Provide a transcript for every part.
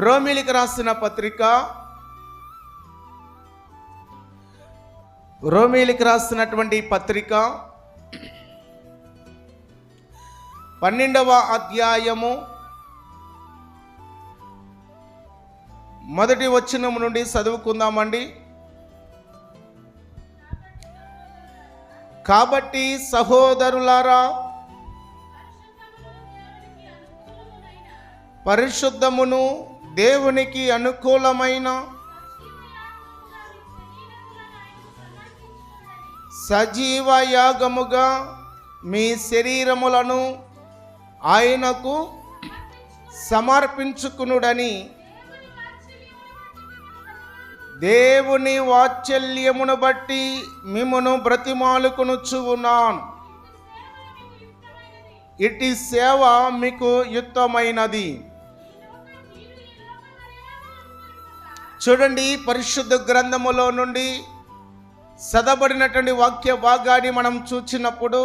రోమీలకు రాసిన పత్రిక, రోమీలకు రాసినటువంటి పత్రిక 12వ అధ్యాయము 1వ వచనం నుండి చదువుకుందామండి. కాబట్టి సహోదరులారా, పరిశుద్ధమును దేవునికి అనుకూలమైన సజీవ యాగముగా మీ శరీరములను ఆయనకు సమర్పించుకునుడని దేవుని వాత్సల్యమును బట్టి మిమ్మును బ్రతిమాలుకొనుచు ఉన్నాను. ఇట్టి సేవ మీకు యుక్తమైనది. చూడండి, పరిశుద్ధ గ్రంథములో నుండి చదవబడినటువంటి వాక్య భాగాన్ని మనం చూచినప్పుడు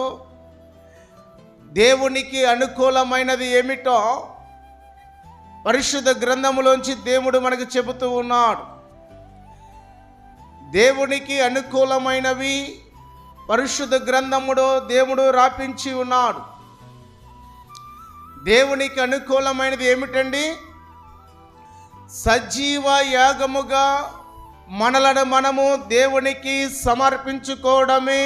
దేవునికి అనుకూలమైనది ఏమిటో పరిశుద్ధ గ్రంథములోంచి దేవుడు మనకు చెబుతూ ఉన్నాడు. దేవునికి అనుకూలమైనవి పరిశుద్ధ గ్రంథములో దేవుడు రాపించి ఉన్నాడు. దేవునికి అనుకూలమైనది ఏమిటండి? సజీవ యాగముగా మనలను మనము దేవునికి సమర్పించుకోవడమే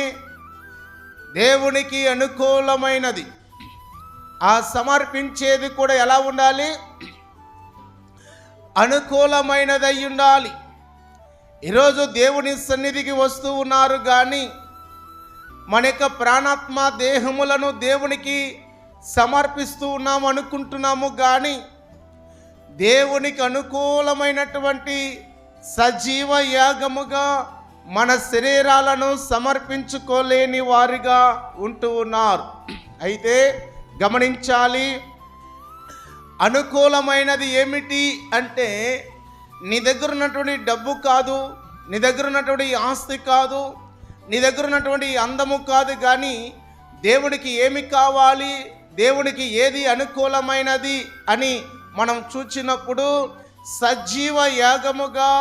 దేవునికి అనుకూలమైనది. ఆ సమర్పించేది కూడా ఎలా ఉండాలి? అనుకూలమైనది అయి ఉండాలి. ఈరోజు దేవుని సన్నిధికి వస్తూ ఉన్నారు కానీ మన యొక్క ప్రాణాత్మ దేహములను దేవునికి సమర్పిస్తూ ఉన్నాము అనుకుంటున్నాము, కానీ దేవునికి అనుకూలమైనటువంటి సజీవ యాగముగా మన శరీరాలను సమర్పించుకోలేని వారిగా ఉంటూ ఉన్నారు. అయితే గమనించాలి, అనుకూలమైనది ఏమిటి అంటే నీ దగ్గర ఉన్నటువంటి డబ్బు కాదు, నీ దగ్గర ఉన్నటువంటి ఆస్తి కాదు, నీ దగ్గర ఉన్నటువంటి అందము కాదు, కానీ దేవునికి ఏమి కావాలి, దేవునికి ఏది అనుకూలమైనది అని మనం చూచినప్పుడు సజీవ యాగముగా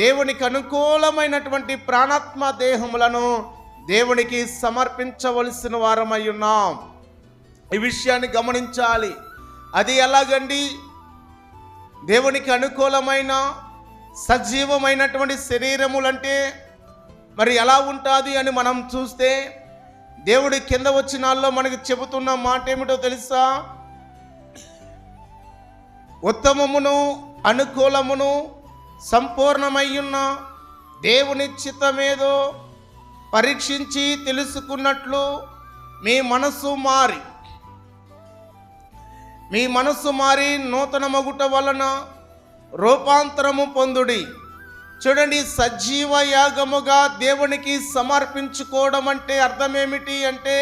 దేవునికి అనుకూలమైనటువంటి ప్రాణాత్మ దేహములను దేవునికి సమర్పించవలసిన వారమై ఉన్నాం. ఈ విషయాన్ని గమనించాలి. అది ఎలాగండి? దేవునికి అనుకూలమైన సజీవమైనటువంటి శరీరములంటే మరి ఎలా ఉంటుంది అని మనం చూస్తే దేవుడి కింద వచనాల్లో మనకి చెబుతున్న మాట ఏమిటో తెలుసా? ఉత్తమమును అనుకూలమును సంపూర్ణమయ్యున్న దేవుని చిత్తమేదో పరీక్షించి తెలుసుకున్నట్లు మీ మనస్సు మారి నూతన మగుట వలన రూపాంతరము పొందుడి. చూడండి, సజీవ యాగముగా దేవునికి సమర్పించుకోవడం అంటే అర్థమేమిటి అంటే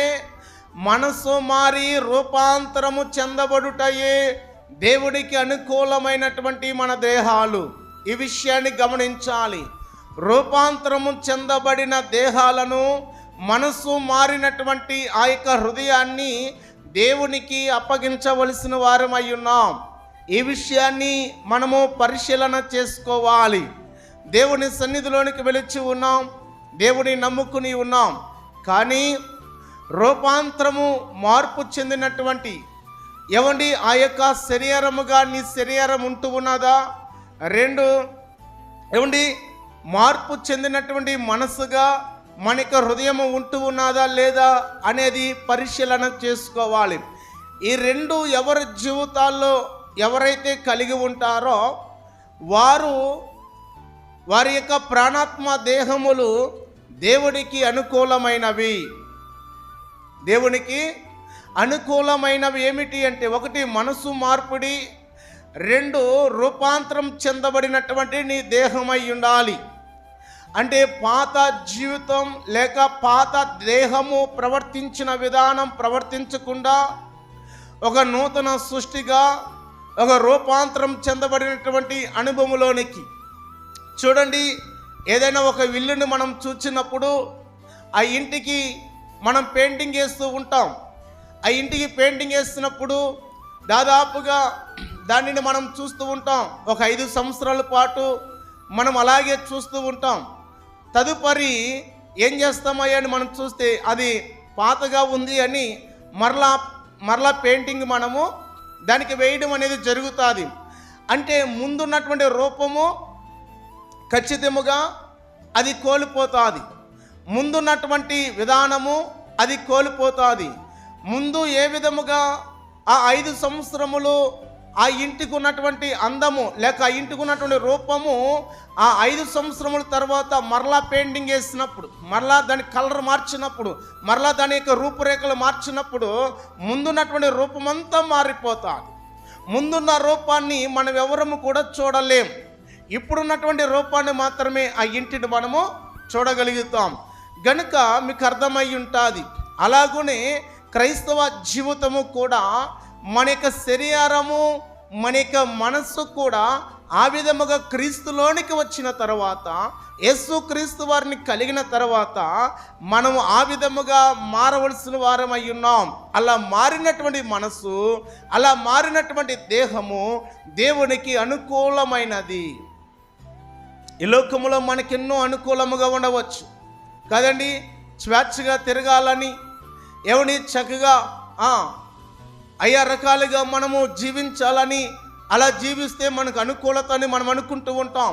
మనస్సు మారి రూపాంతరము చెందబడుటయే దేవుడికి అనుకూలమైనటువంటి మన దేహాలు. ఈ విషయాన్ని గమనించాలి. రూపాంతరము చెందబడిన దేహాలను, మనస్సు మారినటువంటి ఆ యొక్క హృదయాన్ని దేవునికి అప్పగించవలసిన వారమై ఉన్నాం. ఈ విషయాన్ని మనము పరిశీలన చేసుకోవాలి. దేవుని సన్నిధిలోనికి వెలిచి ఉన్నాం, దేవుని నమ్ముకుని ఉన్నాం, కానీ రూపాంతరము మార్పు చెందినటువంటి ఏమండి ఆ యొక్క శరీరముగా నీ శరీరం ఉంటూ ఉన్నదా? 2 ఏమండి మార్పు చెందినటువంటి మనసుగా మన యొక్క హృదయము ఉంటూ ఉన్నదా లేదా అనేది పరిశీలన చేసుకోవాలి. ఈ 2 ఎవరి జీవితాల్లో ఎవరైతే కలిగి ఉంటారో వారి యొక్క ప్రాణాత్మ దేహములు దేవునికి అనుకూలమైనవి. దేవునికి అనుకూలమైనవి ఏమిటి అంటే 1 మనసు మార్పిడి, 2 రూపాంతరం చెందబడినటువంటి నీ దేహమై ఉండాలి. అంటే పాత జీవితం లేక పాత దేహము ప్రవర్తించిన విధానం ప్రవర్తించకుండా ఒక నూతన సృష్టిగా, ఒక రూపాంతరం చెందబడినటువంటి అనుభవంలోనికి. చూడండి, ఏదైనా ఒక ఇల్లుని మనం చూసినప్పుడు ఆ ఇంటికి మనం పెయింటింగ్ వేస్తూ ఉంటాం. ఆ ఇంటికి పెయింటింగ్ వేస్తున్నప్పుడు దాదాపుగా దానిని మనం చూస్తూ ఉంటాం. ఒక 5 సంవత్సరాల పాటు మనం అలాగే చూస్తూ ఉంటాం. తదుపరి ఏం చేస్తామయ్యా అని మనం చూస్తే అది పాతగా ఉంది అని మరలా పెయింటింగ్ మనము దానికి వేయడం అనేది జరుగుతుంది. అంటే ముందున్నటువంటి రూపము ఖచ్చితముగా అది కోల్పోతుంది. ముందున్నటువంటి విధానము అది కోల్పోతుంది. ముందు ఏ విధముగా ఆ 5 సంవత్సరములు ఆ ఇంటికి ఉన్నటువంటి అందము లేక ఆ ఇంటికి ఉన్నటువంటి రూపము ఆ 5 సంవత్సరముల తర్వాత మరలా పెయింటింగ్ వేసినప్పుడు, మరలా దాని కలర్ మార్చినప్పుడు, మరలా దాని యొక్క రూపురేఖలు మార్చినప్పుడు ముందున్నటువంటి రూపమంతా మారిపోతుంది. ముందున్న రూపాన్ని మనం ఎవరము కూడా చూడలేం. ఇప్పుడున్నటువంటి రూపాన్ని మాత్రమే ఆ ఇంటిని మనము చూడగలుగుతాం. గనుక మీకు అర్థమై ఉంటుంది. అలాగనే క్రైస్తవ జీవితము కూడా మన యొక్క శరీరము, మన యొక్క మనస్సు కూడా ఆ విధముగా క్రీస్తులోనికి వచ్చిన తర్వాత, యేసు క్రీస్తు వారిని కలిగిన తర్వాత మనము ఆ విధముగా మారవలసిన వారమై ఉన్నాం. అలా మారినటువంటి మనస్సు, అలా మారినటువంటి దేహము దేవునికి అనుకూలమైనది. ఈ లోకములో మనకెన్నో అనుకూలముగా ఉండవచ్చు కదండి. స్వేచ్ఛగా తిరగాలని, ఎవని చక్కగా అయ్యా రకాలుగా మనము జీవించాలని, అలా జీవిస్తే మనకు అనుకూలత అని మనం అనుకుంటూ ఉంటాం.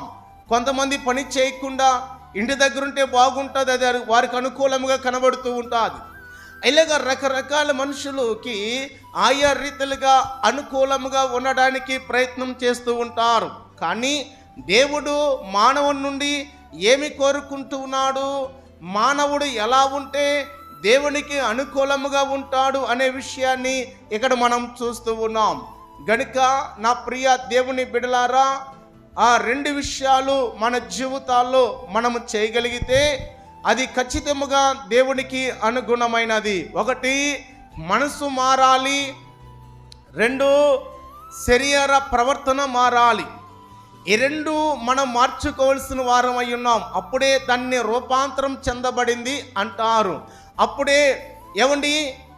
కొంతమంది పని చేయకుండా ఇంటి దగ్గర ఉంటే బాగుంటుంది, అది వారికి అనుకూలంగా కనబడుతూ ఉంటుంది. ఇలాగా రకరకాల మనుషులకి ఆయా రీతిలుగా అనుకూలంగా ఉండడానికి ప్రయత్నం చేస్తూ ఉంటారు. కానీ దేవుడు మానవుని నుండి ఏమి కోరుకుంటూ ఉన్నాడు, మానవుడు ఎలా ఉంటే దేవునికి అనుకూలముగా ఉంటాడు అనే విషయాన్ని ఇక్కడ మనం చూస్తూ ఉన్నాం. గనుక నా ప్రియ దేవుని బిడ్డలారా, ఆ 2 విషయాలు మన జీవితాల్లో మనము చేయగలిగితే అది ఖచ్చితముగా దేవునికి అనుగుణమైనది. 1 మనసు మారాలి, 2 శరీర ప్రవర్తన మారాలి. ఈ 2 మనం మార్చుకోవాల్సిన వారం అయి ఉన్నాం. అప్పుడే దాన్ని రూపాంతరం చెందబడింది అంటారు. అప్పుడే ఏమండి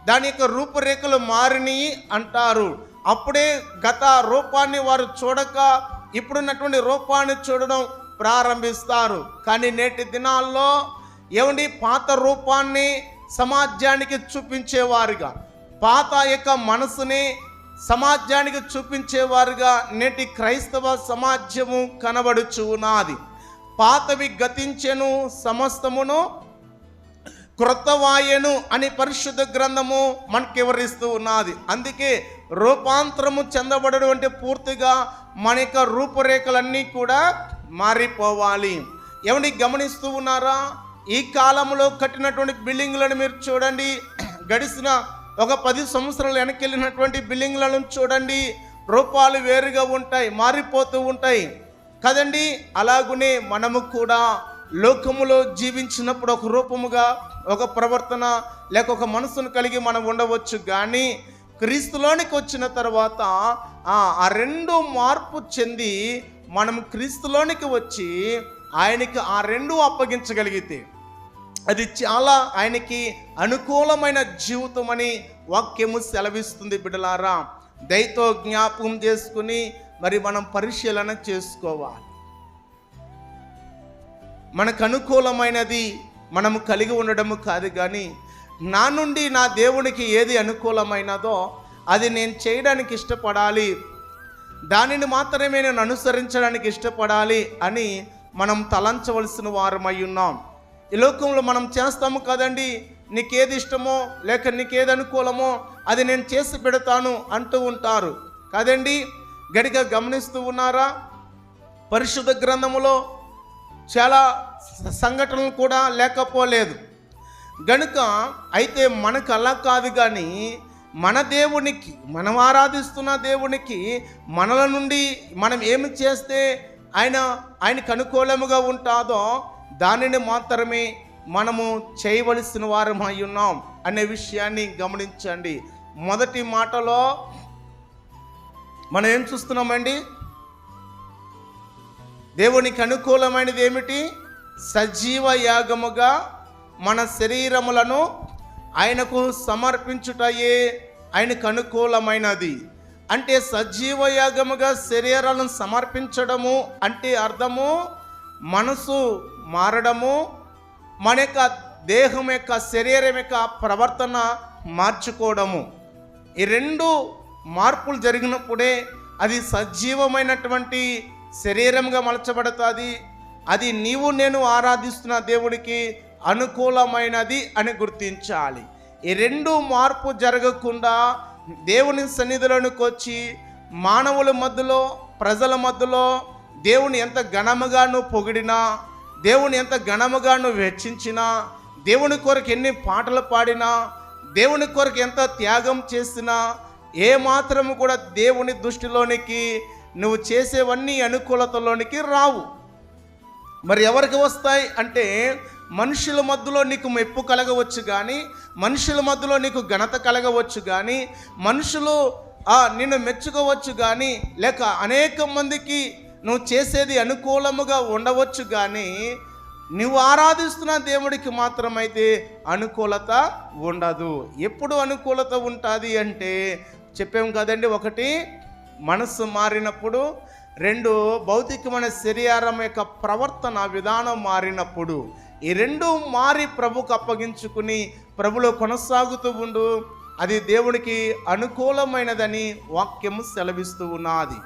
దాని యొక్క రూపురేఖలు మారినాయి అంటారు. అప్పుడే గత రూపాన్ని వారు చూడక ఇప్పుడున్నటువంటి రూపాన్ని చూడడం ప్రారంభిస్తారు. కానీ నేటి దినాల్లో ఏమండి పాత రూపాన్ని సమాజానికి చూపించేవారుగా, పాత యొక్క మనసుని సమాజానికి చూపించేవారుగా నేటి క్రైస్తవ సమాజము కనబడుచు ఉన్నది. పాతవి గతించెను, సమస్తమును క్రొత్తవాయను అని పరిశుద్ధ గ్రంథము మనకి వివరిస్తూ ఉన్నది. అందుకే రూపాంతరము చెందబడడం అంటే పూర్తిగా మన యొక్క రూపురేఖలన్నీ కూడా మారిపోవాలి. ఏమని గమనిస్తూ ఉన్నారా? ఈ కాలంలో కట్టినటువంటి బిల్డింగ్లను మీరు చూడండి, గడిచిన ఒక 10 సంవత్సరాలు వెనకెళ్ళినటువంటి బిల్డింగ్లను చూడండి, రూపాలు వేరుగా ఉంటాయి, మారిపోతూ ఉంటాయి కదండి. అలాగునే మనము కూడా లోకములో జీవించినప్పుడు ఒక రూపముగా, ఒక ప్రవర్తన లేక ఒక మనసును కలిగి మనం ఉండవచ్చు. కానీ క్రీస్తులోనికి వచ్చిన తర్వాత ఆ 2 మార్పు చెంది మనం క్రీస్తులోనికి వచ్చి ఆయనకి ఆ 2 అప్పగించగలిగితే అది చాలా ఆయనకి అనుకూలమైన జీవితం అని వాక్యము సెలవిస్తుంది. బిడ్డలారా, దయతో జ్ఞాపకం చేసుకుని మరి మనం పరిశీలన చేసుకోవాలి. మనకు అనుకూలమైనది మనము కలిగి ఉండడము కాదు, కానీ నా నుండి నా దేవునికి ఏది అనుకూలమైనదో అది నేను చేయడానికి ఇష్టపడాలి, దానిని మాత్రమే నేను అనుసరించడానికి ఇష్టపడాలి అని మనం తలంచవలసిన వారమై ఉన్నాం. ఈ లోకంలో మనం చేస్తాము కదండి, నీకేది ఇష్టమో లేక నీకేది అనుకూలమో అది నేను చేసి పెడతాను అంటూ ఉంటారు కదండి. గడిగా గమనిస్తూ ఉన్నారా? పరిశుద్ధ గ్రంథములో చాలా సంఘటనలు కూడా లేకపోలేదు. గనుక అయితే మనకు అలా కాదు, కానీ మన దేవునికి, మనం ఆరాధిస్తున్న దేవునికి మనల నుండి మనం ఏమి చేస్తే ఆయనకు అనుకూలముగా ఉంటుందో దానిని మాత్రమే మనము చేయవలసిన వారమై ఉన్నాం అనే విషయాన్ని గమనించండి. మొదటి మాటలో మనం ఏం చూస్తున్నామండి? దేవునికి అనుకూలమైనది ఏమిటి? సజీవ యాగముగా మన శరీరములను ఆయనకు సమర్పించుటయే ఆయనకు అనుకూలమైనది. అంటే సజీవ యాగముగా శరీరాలను సమర్పించడము అంటే అర్థము మనసు మారడము, మన యొక్క దేహం యొక్క శరీరం యొక్క ప్రవర్తన మార్చుకోవడము. ఈ రెండు మార్పులు జరిగినప్పుడే అది సజీవమైనటువంటి శరీరంగా మలచబడుతుంది. అది నీవు నేను ఆరాధిస్తున్న దేవుడికి అనుకూలమైనది అని గుర్తించాలి. ఈ రెండు మార్పు జరగకుండా దేవుని సన్నిధిలోనికి వచ్చి మానవుల మధ్యలో, ప్రజల మధ్యలో దేవుని ఎంత ఘనముగా నువ్వు పొగిడినా, దేవుని ఎంత ఘనముగా నువ్వు హెచ్చించినా, దేవుని కొరకు ఎన్ని పాటలు పాడినా, దేవుని కొరకు ఎంత త్యాగం చేసినా ఏ మాత్రము కూడా దేవుని దృష్టిలోనికి నువ్వు చేసేవన్నీ అనుకూలతలోనికి రావు. మరి ఎవరికి వస్తాయి అంటే మనుషుల మధ్యలో నీకు మెప్పు కలగవచ్చు కానీ, మనుషుల మధ్యలో నీకు ఘనత కలగవచ్చు కానీ, మనుషులు నిన్ను మెచ్చుకోవచ్చు కానీ, లేక అనేక మందికి నువ్వు చేసేది అనుకూలముగా ఉండవచ్చు కానీ, నువ్వు ఆరాధిస్తున్న దేవుడికి మాత్రమైతే అనుకూలత ఉండదు. ఎప్పుడు అనుకూలత ఉంటుంది అంటే చెప్పాం కదండి, ఒకటి మనసు మారినప్పుడు, రెండు భౌతికమైన శరీరం యొక్క ప్రవర్తన విధానం మారినప్పుడు. ఈ రెండు మారి ప్రభుకు అప్పగించుకుని ప్రభులో కొనసాగుతూ ఉండు. అది దేవునికి అనుకూలమైనదని వాక్యము సెలవిస్తూ ఉన్నది.